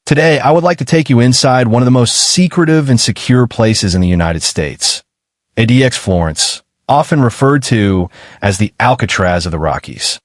Today, I would like to take you inside one of the most secretive and secure places in the United States, ADX Florence, often referred to as the Alcatraz of the Rockies.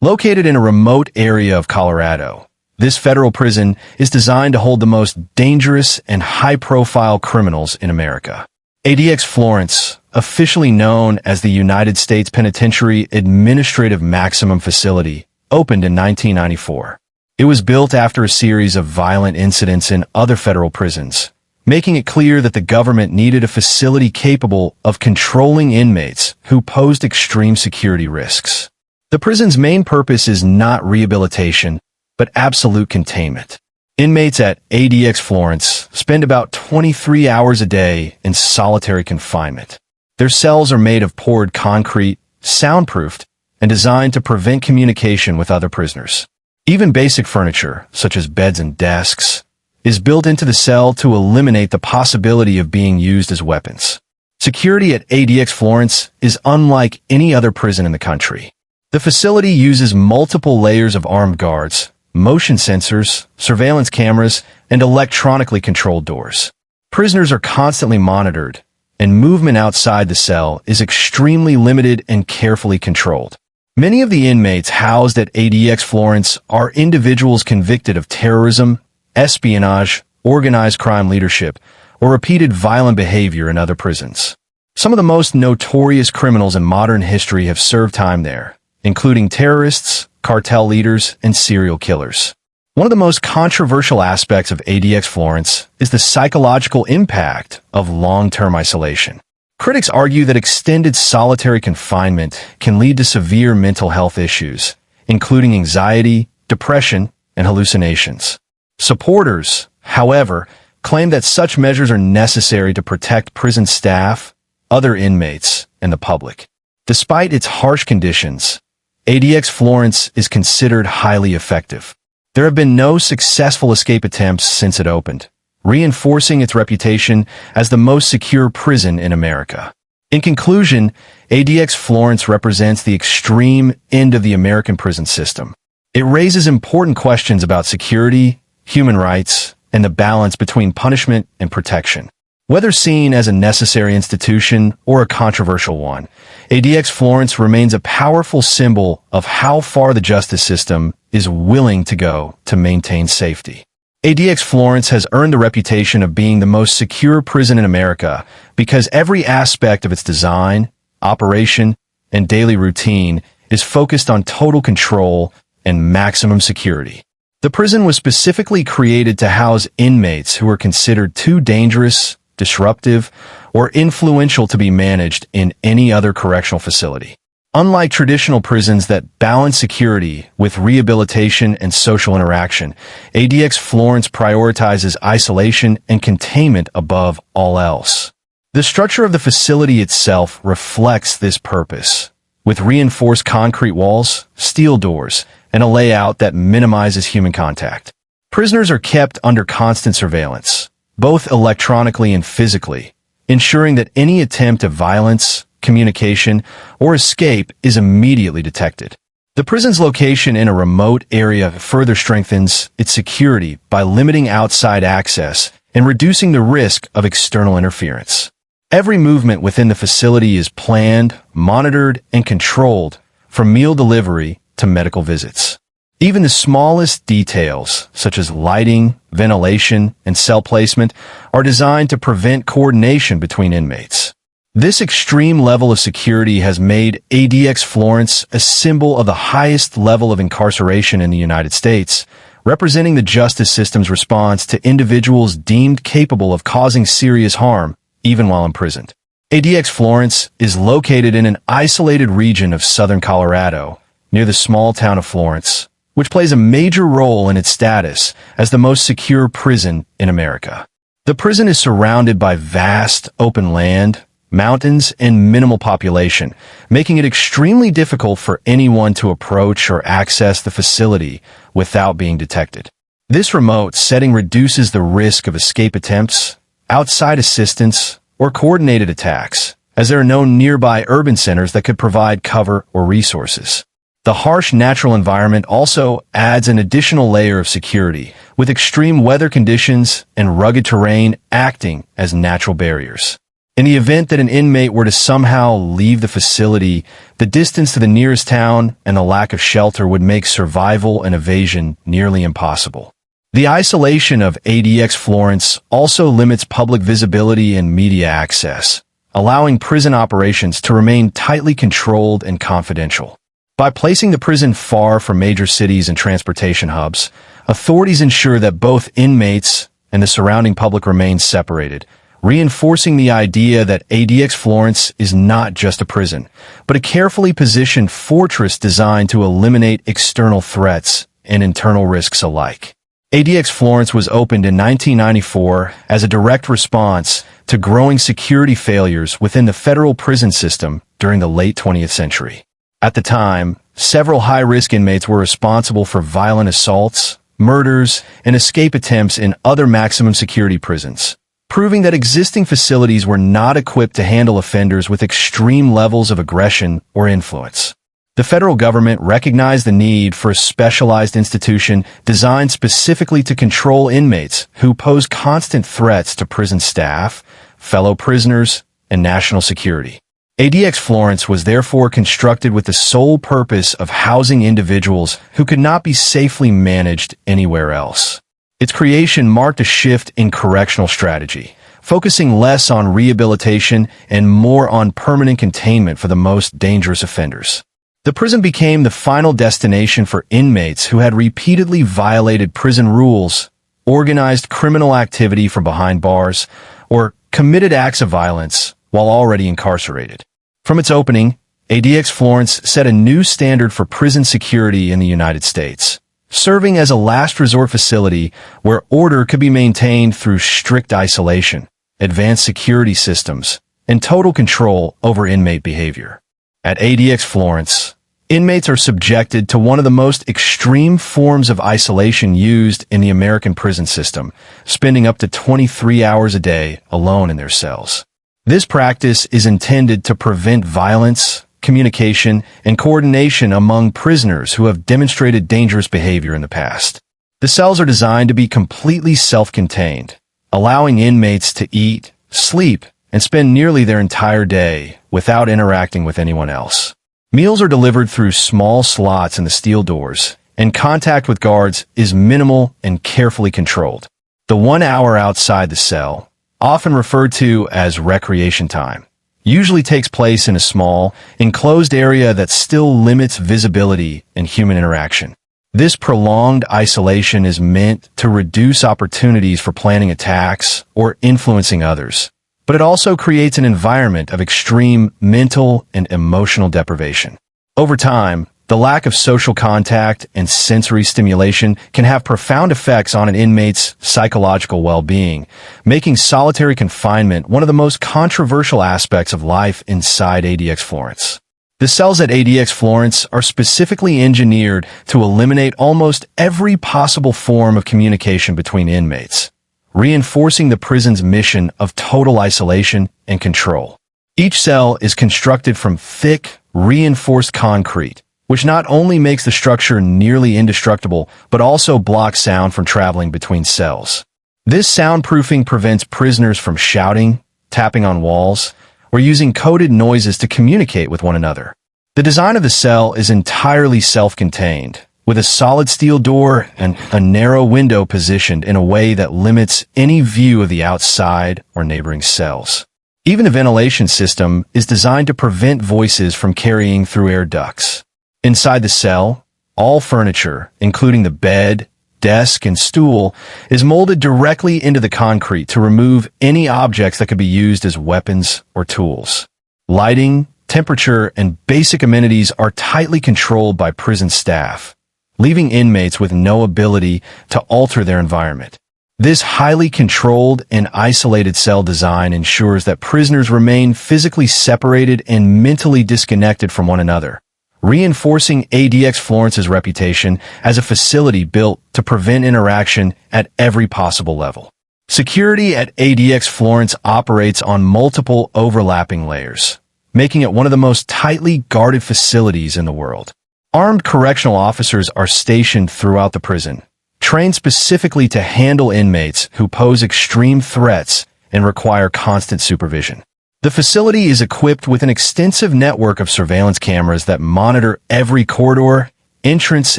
Located in a remote area of Colorado, this federal prison is designed to hold the most dangerous and high-profile criminals in America. ADX Florence, officially known as the United States Penitentiary Administrative Maximum Facility, opened in 1994. It was built after a series of violent incidents in other federal prisons, making it clear that the government needed a facility capable of controlling inmates who posed extreme security risks. The prison's main purpose is not rehabilitation, but absolute containment. Inmates at ADX Florence spend about 23 hours a day in solitary confinement. Their cells are made of poured concrete, soundproofed, and designed to prevent communication with other prisoners. Even basic furniture, such as beds and desks, is built into the cell to eliminate the possibility of being used as weapons. Security at ADX Florence is unlike any other prison in the country. The facility uses multiple layers of armed guards, motion sensors, surveillance cameras, and electronically controlled doors. Prisoners are constantly monitored, and movement outside the cell is extremely limited and carefully controlled. Many of the inmates housed at ADX Florence are individuals convicted of terrorism, espionage, organized crime leadership, or repeated violent behavior in other prisons. Some of the most notorious criminals in modern history have served time there, including terrorists, cartel leaders, and serial killers. One of the most controversial aspects of ADX Florence is the psychological impact of long-term isolation. Critics argue that extended solitary confinement can lead to severe mental health issues, including anxiety, depression, and hallucinations. Supporters, however, claim that such measures are necessary to protect prison staff, other inmates, and the public. Despite its harsh conditions, ADX Florence is considered highly effective. There have been no successful escape attempts since it opened, reinforcing its reputation as the most secure prison in America. In conclusion, ADX Florence represents the extreme end of the American prison system. It raises important questions about security, human rights, and the balance between punishment and protection. Whether seen as a necessary institution or a controversial one, ADX Florence remains a powerful symbol of how far the justice system is willing to go to maintain safety. ADX Florence has earned the reputation of being the most secure prison in America because every aspect of its design, operation, and daily routine is focused on total control and maximum security. The prison was specifically created to house inmates who were considered too dangerous, disruptive, or influential to be managed in any other correctional facility. Unlike traditional prisons that balance security with rehabilitation and social interaction, ADX Florence prioritizes isolation and containment above all else. The structure of the facility itself reflects this purpose, with reinforced concrete walls, steel doors, and a layout that minimizes human contact. Prisoners are kept under constant surveillance, both electronically and physically, ensuring that any attempt at violence, communication, or escape is immediately detected. The prison's location in a remote area further strengthens its security by limiting outside access and reducing the risk of external interference. Every movement within the facility is planned, monitored, and controlled, from meal delivery to medical visits. Even the smallest details, such as lighting, ventilation, and cell placement, are designed to prevent coordination between inmates. This extreme level of security has made ADX Florence a symbol of the highest level of incarceration in the United States, representing the justice system's response to individuals deemed capable of causing serious harm, even while imprisoned. ADX Florence is located in an isolated region of southern Colorado, near the small town of Florence, which plays a major role in its status as the most secure prison in America. The prison is surrounded by vast, open land, mountains, and minimal population, making it extremely difficult for anyone to approach or access the facility without being detected. This remote setting reduces the risk of escape attempts, outside assistance, or coordinated attacks, as there are no nearby urban centers that could provide cover or resources. The harsh natural environment also adds an additional layer of security, with extreme weather conditions and rugged terrain acting as natural barriers. In the event that an inmate were to somehow leave the facility, the distance to the nearest town and the lack of shelter would make survival and evasion nearly impossible. The isolation of ADX Florence also limits public visibility and media access, allowing prison operations to remain tightly controlled and confidential. By placing the prison far from major cities and transportation hubs, authorities ensure that both inmates and the surrounding public remain separated, reinforcing the idea that ADX Florence is not just a prison, but a carefully positioned fortress designed to eliminate external threats and internal risks alike. ADX Florence was opened in 1994 as a direct response to growing security failures within the federal prison system during the late 20th century. At the time, several high-risk inmates were responsible for violent assaults, murders, and escape attempts in other maximum security prisons, proving that existing facilities were not equipped to handle offenders with extreme levels of aggression or influence. The federal government recognized the need for a specialized institution designed specifically to control inmates who pose constant threats to prison staff, fellow prisoners, and national security. ADX Florence was therefore constructed with the sole purpose of housing individuals who could not be safely managed anywhere else. Its creation marked a shift in correctional strategy, focusing less on rehabilitation and more on permanent containment for the most dangerous offenders. The prison became the final destination for inmates who had repeatedly violated prison rules, organized criminal activity from behind bars, or committed acts of violence while already incarcerated. From its opening, ADX Florence set a new standard for prison security in the United States, serving as a last resort facility where order could be maintained through strict isolation, advanced security systems, and total control over inmate behavior. At ADX Florence, inmates are subjected to one of the most extreme forms of isolation used in the American prison system, spending up to 23 hours a day alone in their cells. This practice is intended to prevent violence, communication, and coordination among prisoners who have demonstrated dangerous behavior in the past. The cells are designed to be completely self-contained, allowing inmates to eat, sleep, and spend nearly their entire day without interacting with anyone else. Meals are delivered through small slots in the steel doors, and contact with guards is minimal and carefully controlled. The 1 hour outside the cell, often referred to as recreation time, usually takes place in a small, enclosed area that still limits visibility and human interaction. This prolonged isolation is meant to reduce opportunities for planning attacks or influencing others, but it also creates an environment of extreme mental and emotional deprivation. Over time, the lack of social contact and sensory stimulation can have profound effects on an inmate's psychological well-being, making solitary confinement one of the most controversial aspects of life inside ADX Florence. The cells at ADX Florence are specifically engineered to eliminate almost every possible form of communication between inmates, reinforcing the prison's mission of total isolation and control. Each cell is constructed from thick, reinforced concrete, which not only makes the structure nearly indestructible, but also blocks sound from traveling between cells. This soundproofing prevents prisoners from shouting, tapping on walls, or using coded noises to communicate with one another. The design of the cell is entirely self-contained, with a solid steel door and a narrow window positioned in a way that limits any view of the outside or neighboring cells. Even the ventilation system is designed to prevent voices from carrying through air ducts. Inside the cell, all furniture, including the bed, desk, and stool, is molded directly into the concrete to remove any objects that could be used as weapons or tools. Lighting, temperature, and basic amenities are tightly controlled by prison staff, leaving inmates with no ability to alter their environment. This highly controlled and isolated cell design ensures that prisoners remain physically separated and mentally disconnected from one another, reinforcing ADX Florence's reputation as a facility built to prevent interaction at every possible level. Security at ADX Florence operates on multiple overlapping layers, making it one of the most tightly guarded facilities in the world. Armed correctional officers are stationed throughout the prison, trained specifically to handle inmates who pose extreme threats and require constant supervision. The facility is equipped with an extensive network of surveillance cameras that monitor every corridor, entrance,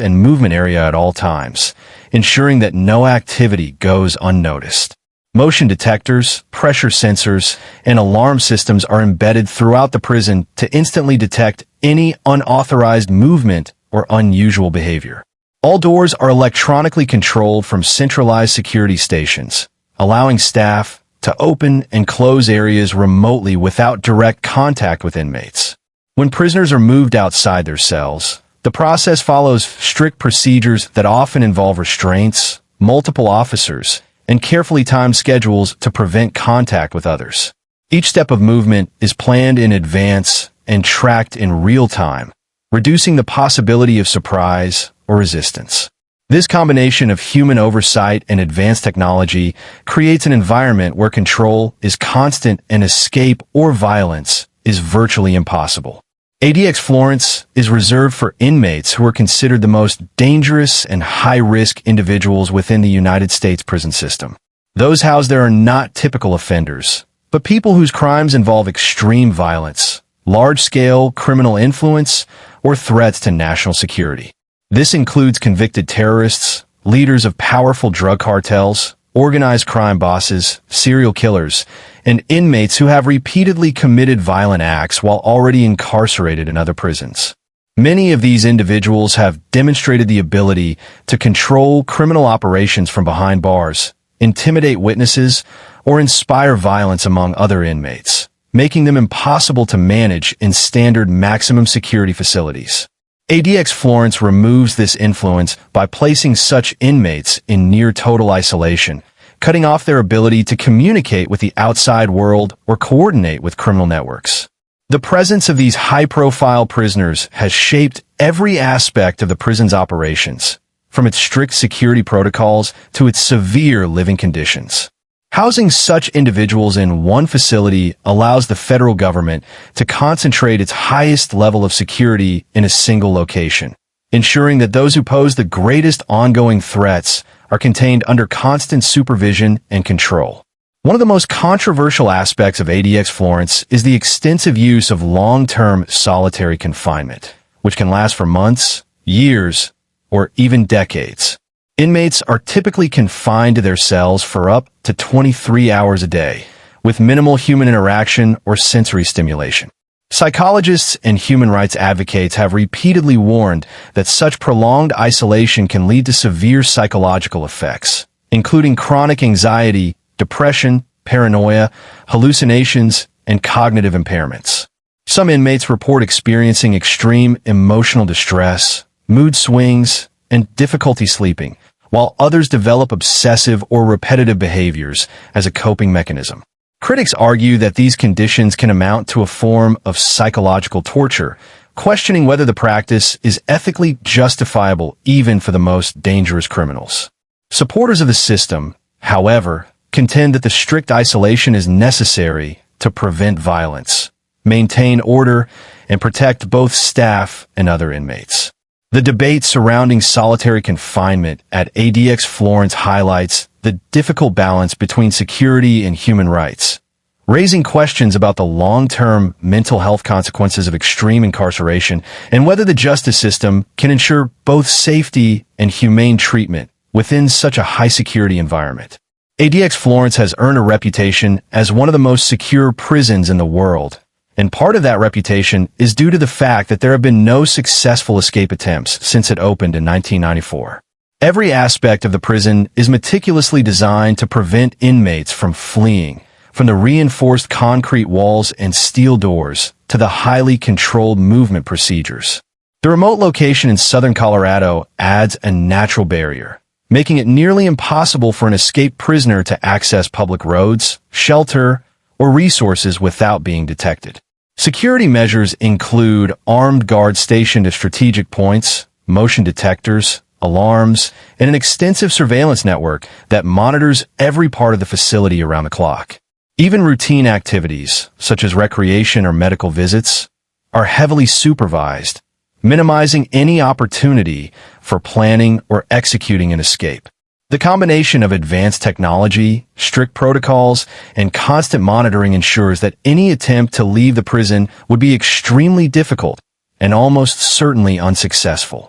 and movement area at all times, ensuring that no activity goes unnoticed. Motion detectors, pressure sensors, and alarm systems are embedded throughout the prison to instantly detect any unauthorized movement or unusual behavior. All doors are electronically controlled from centralized security stations, allowing staff to open and close areas remotely without direct contact with inmates. When prisoners are moved outside their cells, the process follows strict procedures that often involve restraints, multiple officers, and carefully timed schedules to prevent contact with others. Each step of movement is planned in advance and tracked in real time, reducing the possibility of surprise or resistance. This combination of human oversight and advanced technology creates an environment where control is constant and escape or violence is virtually impossible. ADX Florence is reserved for inmates who are considered the most dangerous and high-risk individuals within the United States prison system. Those housed there are not typical offenders, but people whose crimes involve extreme violence, large-scale criminal influence, or threats to national security. This includes convicted terrorists, leaders of powerful drug cartels, organized crime bosses, serial killers, and inmates who have repeatedly committed violent acts while already incarcerated in other prisons. Many of these individuals have demonstrated the ability to control criminal operations from behind bars, intimidate witnesses, or inspire violence among other inmates, making them impossible to manage in standard maximum security facilities. ADX Florence removes this influence by placing such inmates in near-total isolation, cutting off their ability to communicate with the outside world or coordinate with criminal networks. The presence of these high-profile prisoners has shaped every aspect of the prison's operations, from its strict security protocols to its severe living conditions. Housing such individuals in one facility allows the federal government to concentrate its highest level of security in a single location, ensuring that those who pose the greatest ongoing threats are contained under constant supervision and control. One of the most controversial aspects of ADX Florence is the extensive use of long-term solitary confinement, which can last for months, years, or even decades. Inmates are typically confined to their cells for up to 23 hours a day, with minimal human interaction or sensory stimulation. Psychologists and human rights advocates have repeatedly warned that such prolonged isolation can lead to severe psychological effects, including chronic anxiety, depression, paranoia, hallucinations, and cognitive impairments. Some inmates report experiencing extreme emotional distress, mood swings, and difficulty sleeping, while others develop obsessive or repetitive behaviors as a coping mechanism. Critics argue that these conditions can amount to a form of psychological torture, questioning whether the practice is ethically justifiable even for the most dangerous criminals. Supporters of the system, however, contend that the strict isolation is necessary to prevent violence, maintain order, and protect both staff and other inmates. The debate surrounding solitary confinement at ADX Florence highlights the difficult balance between security and human rights, raising questions about the long-term mental health consequences of extreme incarceration and whether the justice system can ensure both safety and humane treatment within such a high-security environment. ADX Florence has earned a reputation as one of the most secure prisons in the world, and part of that reputation is due to the fact that there have been no successful escape attempts since it opened in 1994. Every aspect of the prison is meticulously designed to prevent inmates from fleeing, from the reinforced concrete walls and steel doors to the highly controlled movement procedures. The remote location in southern Colorado adds a natural barrier, making it nearly impossible for an escaped prisoner to access public roads, shelter, or resources without being detected. Security measures include armed guards stationed at strategic points, motion detectors, alarms, and an extensive surveillance network that monitors every part of the facility around the clock. Even routine activities, such as recreation or medical visits, are heavily supervised, minimizing any opportunity for planning or executing an escape. The combination of advanced technology, strict protocols, and constant monitoring ensures that any attempt to leave the prison would be extremely difficult and almost certainly unsuccessful.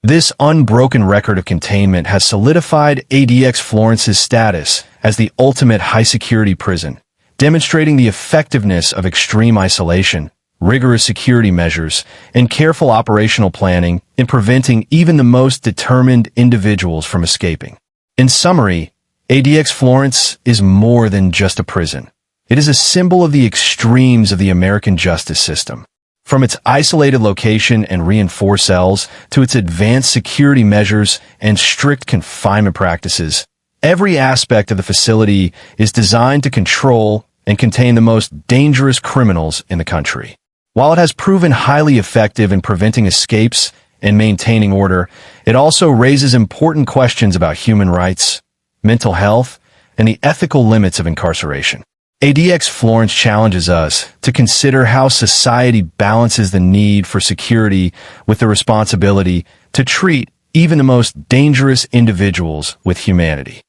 This unbroken record of containment has solidified ADX Florence's status as the ultimate high-security prison, demonstrating the effectiveness of extreme isolation, rigorous security measures, and careful operational planning in preventing even the most determined individuals from escaping. In summary, ADX Florence is more than just a prison. It is a symbol of the extremes of the American justice system. From its isolated location and reinforced cells to its advanced security measures and strict confinement practices, every aspect of the facility is designed to control and contain the most dangerous criminals in the country. While it has proven highly effective in preventing escapes and maintaining order, it also raises important questions about human rights, mental health, and the ethical limits of incarceration. ADX Florence challenges us to consider how society balances the need for security with the responsibility to treat even the most dangerous individuals with humanity.